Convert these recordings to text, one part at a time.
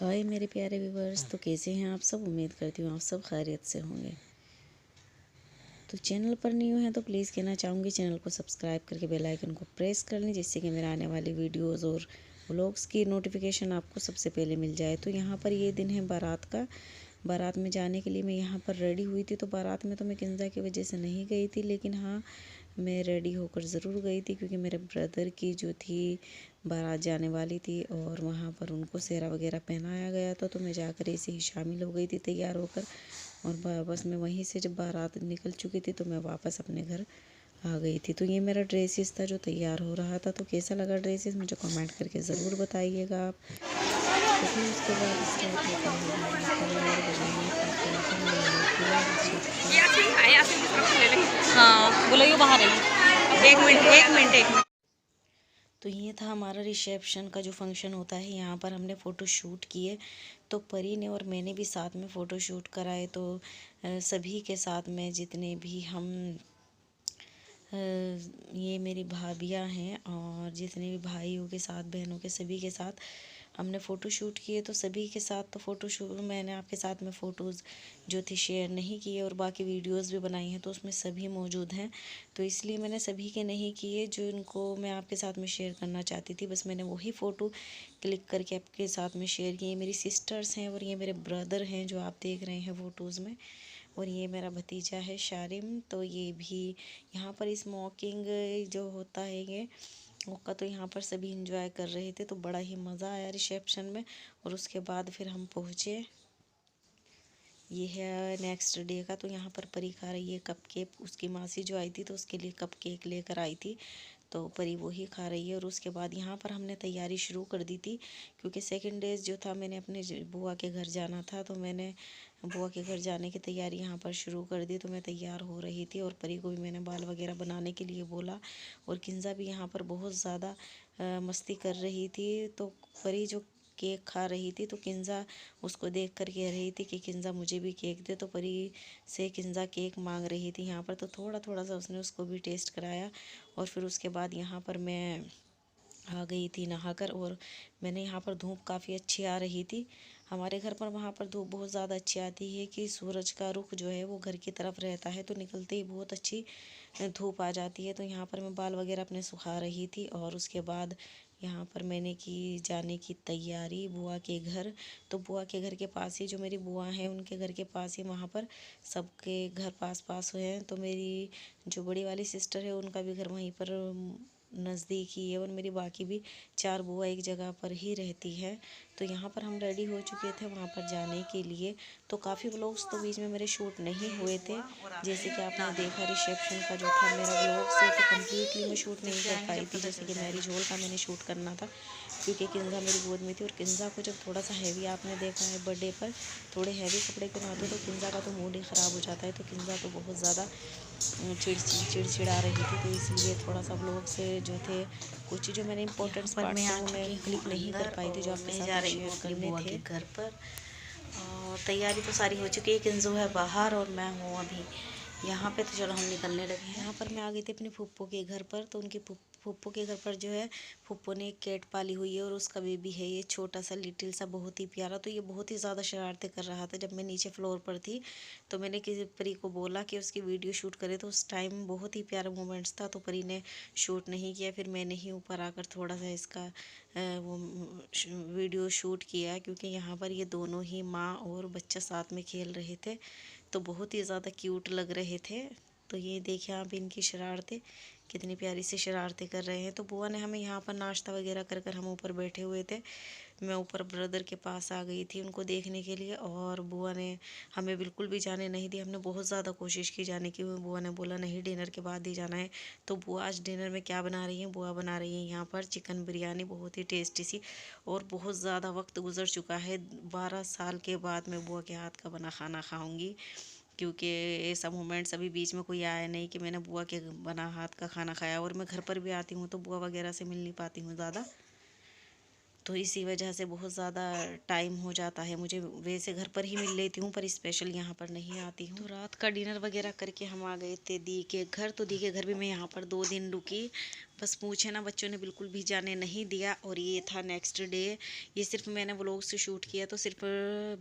हाय मेरे प्यारे व्यूवर्स, तो कैसे हैं आप सब। उम्मीद करती हूँ आप सब खैरियत से होंगे। तो चैनल पर न्यू हैं तो प्लीज़ कहना चाहूँगी चैनल को सब्सक्राइब करके बेल आइकन को प्रेस कर लें, जिससे कि मेरे आने वाली वीडियोस और व्लॉग्स की नोटिफिकेशन आपको सबसे पहले मिल जाए। तो यहाँ पर ये दिन है बारात का। बारात में जाने के लिए मैं यहाँ पर रेडी हुई थी। तो बारात में तो मैं किंजा की वजह से नहीं गई थी, लेकिन हाँ मैं रेडी होकर ज़रूर गई थी, क्योंकि मेरे ब्रदर की जो थी बारात जाने वाली थी और वहाँ पर उनको सेहरा वगैरह पहनाया गया था। तो मैं जाकर ऐसे ही शामिल हो गई थी तैयार होकर, और बस मैं वहीं से जब बारात निकल चुकी थी तो मैं वापस अपने घर आ गई थी। तो ये मेरा ड्रेसेस था जो तैयार हो रहा था। तो कैसा लगा ड्रेसेस मुझे कमेंट करके ज़रूर बताइएगा आप। तो फिर उसके बाद स्टार्ट होता है कलर बजाने का, टेंशन हाँ बोलो, ये बाहर है। एक मिनट एक मिनट एक मिनट। तो ये था हमारा रिसेप्शन का जो फंक्शन होता है। यहाँ पर हमने फ़ोटो शूट किए। तो परी ने और मैंने भी साथ में फ़ोटो शूट कराए। तो सभी के साथ में जितने भी हम ये मेरी भाभियाँ हैं और जितने भी भाइयों के साथ बहनों के सभी के साथ हमने फ़ोटो शूट किए। तो सभी के साथ तो फ़ोटो शूट मैंने आपके साथ में फ़ोटोज़ जो थी शेयर नहीं किए, और बाकी वीडियोस भी बनाई हैं तो उसमें सभी मौजूद हैं। तो इसलिए मैंने सभी के नहीं किए जो इनको मैं आपके साथ में शेयर करना चाहती थी। बस मैंने वही फ़ोटो क्लिक करके आपके साथ में शेयर किए। मेरी सिस्टर्स हैं और ये मेरे ब्रदर हैं जो आप देख रहे हैं फ़ोटोज़ में, और ये मेरा भतीजा है शारिम। तो ये भी यहाँ पर स्मोकिंग जो होता है ये मौका, तो यहाँ पर सभी इंजॉय कर रहे थे। तो बड़ा ही मज़ा आया रिसेप्शन में। और उसके बाद फिर हम पहुँचे, ये है नेक्स्ट डे का। तो यहाँ पर परी खा रही है कप केक। उसकी मासी जो आई थी तो उसके लिए कप केक लेकर आई थी, तो परी वही खा रही है। और उसके बाद यहाँ पर हमने तैयारी शुरू कर दी थी, क्योंकि सेकंड डेज जो था मैंने अपने बुआ के घर जाना था। तो मैंने बुआ के घर जाने की तैयारी यहाँ पर शुरू कर दी। तो मैं तैयार हो रही थी और परी को भी मैंने बाल वगैरह बनाने के लिए बोला। और किंजा भी यहाँ पर बहुत ज़्यादा मस्ती कर रही थी। तो परी जो केक खा रही थी तो किंजा उसको देख कर कह रही थी कि किंजा मुझे भी केक दे। तो परी से किंजा केक मांग रही थी यहाँ पर। तो थोड़ा थोड़ा सा उसने उसको भी टेस्ट कराया। और फिर उसके बाद यहाँ पर मैं आ गई थी नहाकर। और मैंने यहाँ पर धूप काफ़ी अच्छी आ रही थी। हमारे घर पर वहाँ पर धूप बहुत ज़्यादा अच्छी आती है कि सूरज का रुख जो है वो घर की तरफ रहता है, तो निकलते ही बहुत अच्छी धूप आ जाती है। तो यहाँ पर मैं बाल वगैरह अपने सुखा रही थी। और उसके बाद यहाँ पर मैंने की जाने की तैयारी बुआ के घर। तो बुआ के घर के पास ही जो मेरी बुआ हैं उनके घर के पास ही वहाँ पर सबके घर पास पास हुए हैं। तो मेरी जो बड़ी वाली सिस्टर है उनका भी घर वहीं पर नज़दीक ही है, और मेरी बाकी भी 4 बुआ एक जगह पर ही रहती है। तो यहाँ पर हम रेडी हो चुके थे वहाँ पर जाने के लिए। तो काफ़ी व्लॉग्स तो बीच में मेरे शूट नहीं हुए थे, जैसे कि आपने देखा रिसेप्शन का जो था मेरा व्लॉग्स है तो कम्प्लीटली मैं शूट नहीं कर पाई थी। जैसे कि मैरिज हॉल का मैंने शूट करना था, क्योंकि किंजा मेरी गोद में थी। और किंजा को जब थोड़ा सा हैवी आपने देखा है बर्थडे पर थोड़े हैवी कपड़े पहनाते तो किंजा का तो मूड ही ख़राब हो जाता है। तो किंजा तो बहुत ज़्यादा चिड़चिड़ा रही थी। तो इसलिए थोड़ा सा व्लॉग से जो थे कुछ जो मैंने इंपॉर्टेंट्स पार्ट्स थे वो मैं क्लिक नहीं कर पाई थी, जो आपके साथ शेयर करने थे घर पर। और तैयारी तो सारी हो चुकी है। किंजो है बाहर और मैं हूँ अभी यहाँ पे। तो चलो हम निकलने लगे हैं। यहाँ पर मैं आ गई थी अपनी फूफो के घर पर। तो उनकी फूफो के घर पर जो है फूफो ने एक कैट पाली हुई है और उसका बेबी है ये छोटा सा लिटिल सा, बहुत ही प्यारा। तो ये बहुत ही ज़्यादा शरारतें कर रहा था जब मैं नीचे फ्लोर पर थी। तो मैंने किसी परी को बोला कि उसकी वीडियो शूट करे। तो उस टाइम बहुत ही प्यारा मोमेंट्स था, तो परी ने शूट नहीं किया। फिर मैंने ही ऊपर आकर थोड़ा सा इसका वो वीडियो शूट किया, क्योंकि यहाँ पर ये दोनों ही माँ और बच्चा साथ में खेल रहे थे। तो बहुत ही ज़्यादा क्यूट लग रहे थे। तो ये देखिए आप इनकी शरारतें, कितनी प्यारी सी शरारतें कर रहे हैं। तो बुआ ने हमें यहाँ पर नाश्ता वगैरह कर कर हम ऊपर बैठे हुए थे। मैं ऊपर ब्रदर के पास आ गई थी उनको देखने के लिए, और बुआ ने हमें बिल्कुल भी जाने नहीं दी। हमने बहुत ज़्यादा कोशिश की जाने की, बुआ ने बोला नहीं डिनर के बाद ही जाना है। तो बुआ आज डिनर में क्या बना रही हैं, बुआ बना रही हैं यहाँ पर चिकन बिरयानी, बहुत ही टेस्टी सी। और बहुत ज़्यादा वक्त गुजर चुका है, 12 साल के बाद मैं बुआ के हाथ का बना खाना खाऊँगी, क्योंकि ऐसा मोमेंट्स अभी बीच में कोई आया नहीं कि मैंने बुआ के बना हाथ का खाना खाया। और मैं घर पर भी आती हूँ तो बुआ वगैरह से मिल नहीं पाती हूँ ज़्यादा, तो इसी वजह से बहुत ज़्यादा टाइम हो जाता है मुझे। वैसे घर पर ही मिल लेती हूँ पर स्पेशल यहाँ पर नहीं आती हूँ। तो रात का डिनर वगैरह करके हम आ गए थे दी के घर। तो दी के घर भी मैं यहाँ पर 2 दिन रुकी, बस पूछे ना, बच्चों ने बिल्कुल भी जाने नहीं दिया। और ये था नेक्स्ट डे। ये सिर्फ मैंने व्लॉग्स से शूट किया तो सिर्फ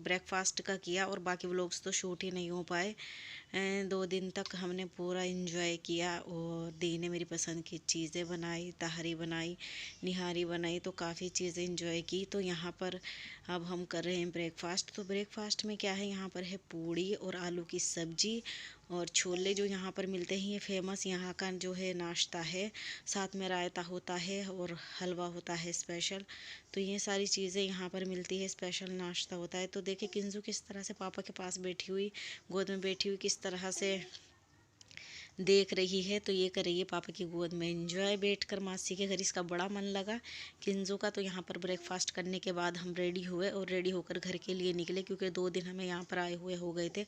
ब्रेकफास्ट का किया, और बाकी व्लॉग्स तो शूट ही नहीं हो पाए। 2 दिन तक हमने पूरा इंजॉय किया, और दी ने मेरी पसंद की चीज़ें बनाई, तहरी बनाई, निहारी बनाई, तो काफ़ी चीज़ें इंजॉय की। तो यहाँ पर अब हम कर रहे हैं ब्रेकफास्ट। तो ब्रेकफास्ट में क्या है, यहाँ पर है पूड़ी और आलू की सब्जी और छोले जो यहाँ पर मिलते हैं। ये फेमस यहाँ का जो है नाश्ता है। साथ में रायता होता है और हलवा होता है स्पेशल। तो ये सारी चीज़ें यहाँ पर मिलती है, स्पेशल नाश्ता होता है। तो देखिए किंजू किस तरह से पापा के पास बैठी हुई, गोद में बैठी हुई किस तरह से देख रही है। तो ये कर रही है पापा की गोद में एंजॉय बैठकर मासी के घर। इसका बड़ा मन लगा किंजू का। तो यहाँ पर ब्रेकफास्ट करने के बाद हम रेडी हुए और रेडी होकर घर के लिए निकले, क्योंकि 2 दिन हमें यहाँ पर आए हुए हो गए थे।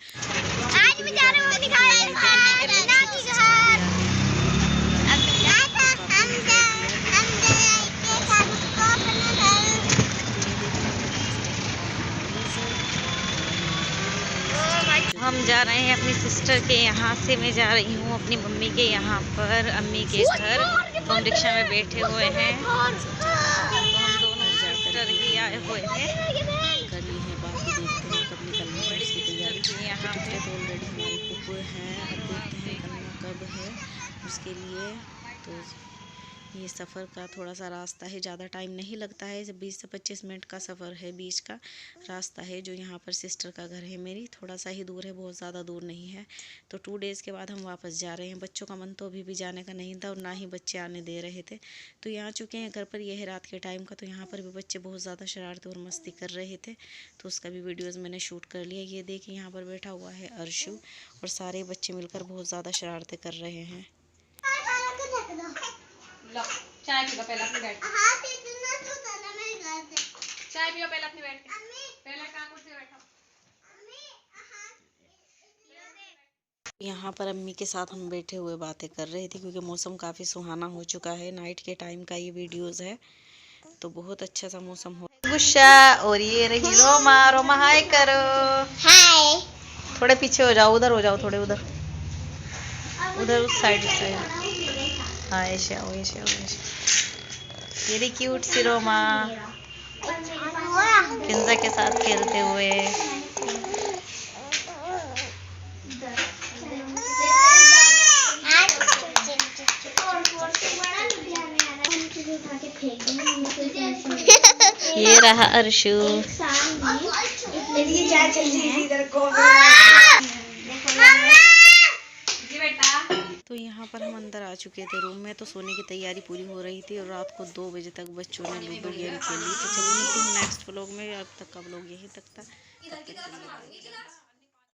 हम जा रहे हैं अपनी सिस्टर के यहाँ से। मैं जा रही हूँ अपनी मम्मी के यहाँ पर, अम्मी के घर। तो हम रिक्शा में बैठे हुए हैं। तो हम दोनों सिस्टर ही आए हुए हैं। करनी है, बाकी देखते हैं कब निकलना है इसकी तैयारी। यहाँ पे तो ऑलरेडी हमारी बुक है, अब देखते हैं निकलना कब है उसके लिए। तो ये सफ़र का थोड़ा सा रास्ता है, ज़्यादा टाइम नहीं लगता है। 20 से 25 मिनट का सफ़र है, बीच का रास्ता है। जो यहाँ पर सिस्टर का घर है मेरी, थोड़ा सा ही दूर है, बहुत ज़्यादा दूर नहीं है। तो 2 डेज़ के बाद हम वापस जा रहे हैं। बच्चों का मन तो अभी भी जाने का नहीं था, और ना ही बच्चे आने दे रहे थे। तो यहाँ चुके हैं घर पर, यह है रात के टाइम का। तो यहाँ पर भी बच्चे बहुत ज़्यादा शरारती और मस्ती कर रहे थे, तो उसका भी वीडियोज़ मैंने शूट कर लिया। ये देखिए यहाँ पर बैठा हुआ है अर्शु, और सारे बच्चे मिलकर बहुत ज़्यादा शरारतें कर रहे हैं। चाय पियो पहले अपनी बैठ। चाय पियो पहले अपनी बैठ। पहले कहाँ कुर्सी पे बैठो। यहाँ पर अम्मी के साथ हम बैठे हुए बातें कर रहे थे, क्योंकि मौसम काफ़ी सुहाना हो चुका है। नाइट के टाइम का ये वीडियोज़ है, तो बहुत अच्छा सा मौसम हो। गुस्सा। और ये रही रोमा। रोमा हाय करो। हाय। थोड़े पीछे हो जाओ, उधर हो जाओ, थोड़े उधर उधर उस साइड से। हाँ ऐसे आओ, ऐसे आओ, ऐसे। ये क्यूट सी रोमा किंजा के साथ खेलते हुए। ये रहा अर्शु। तो यहाँ पर हम अंदर आ चुके थे रूम में। तो सोने की तैयारी पूरी हो रही थी, और रात को 2 बजे तक बच्चों ने लूडो गेम खेली। तो चलिए मिलती हूँ नेक्स्ट व्लॉग में। अब तक का व्लॉग यहीं तक था, तब तक के लिए।